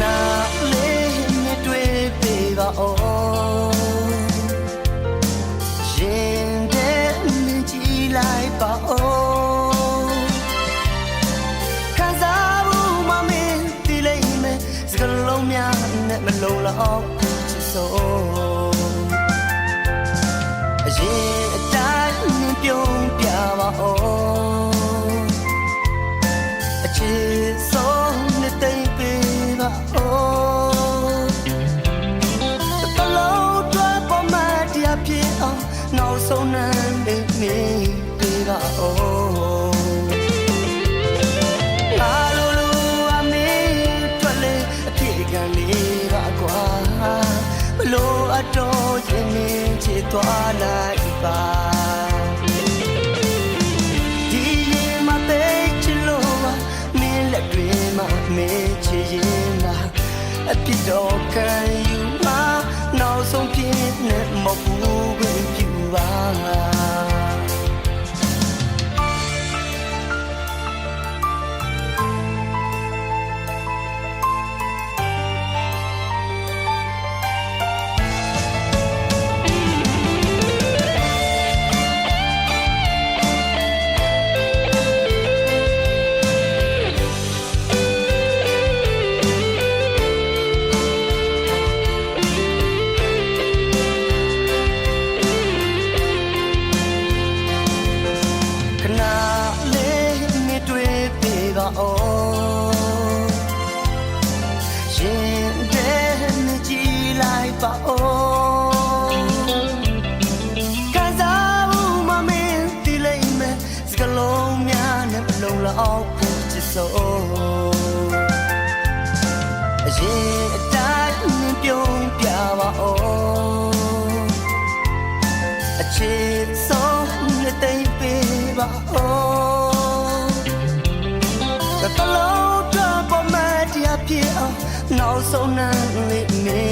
နာလေးမြစ်တွေပေးပါအောင်ရင်ထဲမြင်ကြည့်လိုက်ပါအောင်ခံစားဖို့မမင်းသိလိမ့်မယ်စကားလုံးများနဲ့မလုံလောက်ချစ်ဆုံးအရင်အတိုင်းမြင်ပြုံးပြပါအောင်အချစ်ဆုံးနဲ့တိမ်ပေးပါအောင်တလုံးတော့ပေါ်မှာတရားပြည့်အောင်နောက်ဆုံးနဲ့နေပေးပါအောင်လာလို့အမေထွက်လေအပြေခံလေးပါကွာဘလို့အတော်ရင်နေချစ်သွားလိုက်ပါမေချီရင်လာအပြစ်တော့ခံယူမှာနောက်ဆုံးပြည့်နဲ့မဟုတ်ဘူးပြူပါရင်ထဲမြင်ကြည့်လိုက်ပါအောင်ခံစားဖို့မမင်းသိလိမ့်မယ်စကားလုံးများနဲ့မလုံလောက်ဖို့ချစ်ဆုံးအရင်အတိုင်းမြင်ပြုံးပြပါအောင်အချစ်ဆုံးနဲ့တိမ်ပေးပါအောင်တလုံးတော့ပေါ်မှာတရားပြည့်အောင်နောက်ဆုံးနဲ့လေးနေ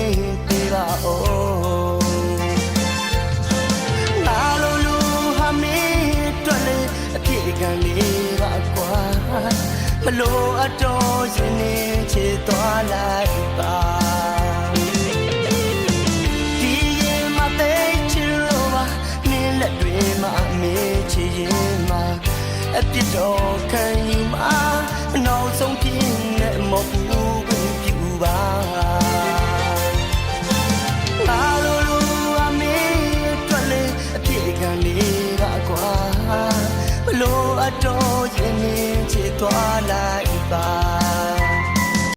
ပေးပါဦးလာလို့ဟာမင်းတွေ့လေအပြေခံလေးပါကွာမလို့အတော်ရင်နေချစ်သွားလိုက်ပါဒီရင်မသိချင်လို့ပါနင်းလက်တွေမှာမေးချင်ရင်မှာအပြစ်တော်ခံ